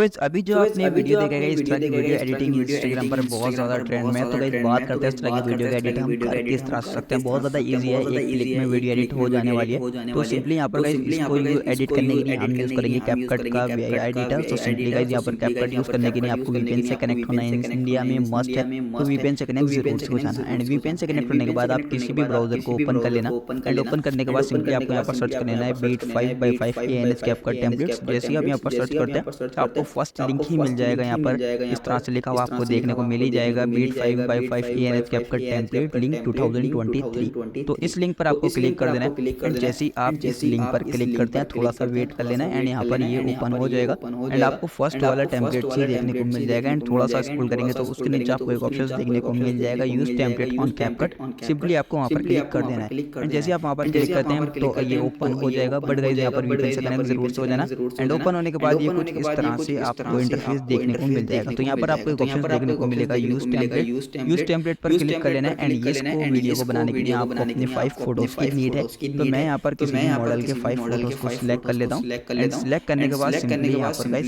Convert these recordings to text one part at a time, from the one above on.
Guys अभी जो आपने वीडियो देखा है इस तरह की वीडियो एडिटिंग इंस्टाग्राम पर बहुत ज़्यादा ट्रेंड में है। तो गाइस बात करते हैं इस तरह की वीडियो का एडिट हम कर किस तरह से सकते हैं। बहुत ज़्यादा इजी है, एक क्लिक में वीडियो एडिट हो जाने वाली है। तो सिंपली यहाँ पर गाइस इसको एडिट करने के लिए हम यूज़ करेंगे कैपकट का वीआई एडिटर। तो सिंपली गाइस यहाँ पर कैपकट यूज़ करने के लिए आपको वीपीएन से कनेक्ट होना है, इंडिया में मस्ट है। तो वीपीएन से कनेक्ट जरूर से हो जाना एंड वीपीएन से कनेक्ट होने के बाद आप किसी भी ब्राउजर को ओपन कर लेना एंड ओपन करने के बाद सिंपली आपको यहाँ पर सर्च कर लेना है beat 5x5 ANS CapCut templates. जैसे ही आप यहाँ पर सर्च करते हैं तो आपको फर्स्ट लिंक ही मिल जाएगा। यहाँ पर इस तरह से लिखा हुआ आपको देखने को मिल ही जाएगा, beat 5x5 ANS CapCut template link 2023। तो इस लिंक पर आपको क्लिक कर देना है एंड जैसे ही आप इस लिंक पर क्लिक करते हैं थोड़ा सा वेट कर लेना है एंड यहाँ पर ये ओपन हो जाएगा एंड आपको फर्स्ट वाला टेम्पलेट ही देखने को मिल जाएगा। एंड थोड़ा सा स्क्रॉल करेंगे तो उसके नीचे आपको एक ऑप्शन देखने को मिल जाएगा use template on CapCut. Simply आपको वहाँ पर क्लिक कर देना है एंड जैसे आप वहाँ पर क्लिक करते हैं तो ये ओपन हो जाएगा। बट गाइस यहाँ पर वीपीएन से कनेक्ट जरूर से हो जाना एंड ओपन होने के बाद ये कुछ इस तरह से आपको इंटरफेस देखने को मिल जाएगा। तो यहाँ पर आपको एक ऑप्शन देखने को मिलेगा यूज टेम्पलेट पर क्लिक कर लेना है एंड इसको वीडियो को बनाने के लिए आपको अपने 5 फोटोज की नीड है। तो मैं यहाँ पर किसी भी मॉडल के 5 फोटोज को सिलेक्ट कर लेता हूँ एंड सिलेक्ट करने के बाद सिंपली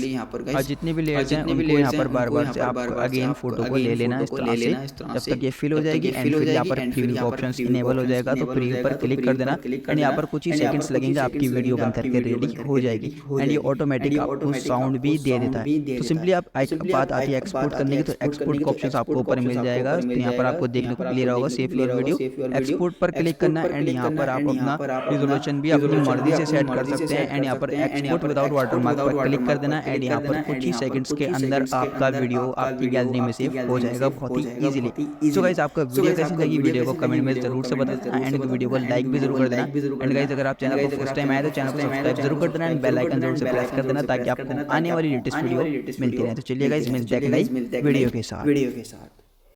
यहाँ पर गाइस जितने भी लेयर्स हैं उनको यहाँ पर बार बार से आप अगेन फोटो को ले लेना इस तरह से जब तक ये फिल हो जाएगी एंड फिर यहाँ पर प्रीव्यू का ऑप्शन इनेबल हो जाएगा। तो प्रीव्यू पर क्लिक कर देना एंड यहाँ पर कुछ ही सेकंड्स लगेंगे आपकी वीडियो बन करके रेडी हो जाएगी एंड ये ऑटोमेटिक आपको साउंड भी दे देता है। तो सिंपली आप बात आती है एक्सपोर्ट करने की, तो एक्सपोर्ट का ऑप्शन आपको ऊपर मिल जाएगा। तो यहाँ पर आपको देखने को मिल रहा होगा सेव योर वीडियो, एक्सपोर्ट पर क्लिक करना एंड यहाँ पर आप अपना रिजोल्यूशन भी अपनी मर्जी से सेट कर सकते हैं एंड यहाँ पर एक्सपोर्ट विदाउट वाटरमार्क पर क्लिक कर देना एंड यहाँ पर कुछ ही सेकंड्स के अंदर आपका वीडियो आपकी गैलरी में सेव हो जाएगा बहुत ही इजीली। सो गाइस आपका वीडियो कैसी लगी वीडियो को कमेंट में जरूर से बताना एंड वीडियो को लाइक भी जरूर कर देना एंड गाइस अगर आप चैनल पर फर्स्ट टाइम आए तो चैनल को सब्सक्राइब जरूर कर देना एंड बेल आइकन जरूर से प्रेस कर देना ताकि आपको आने वाली लेटेस्ट वीडियो मिलती रहे। तो चलिए गाइस मिलते हैं नई वीडियो के साथ।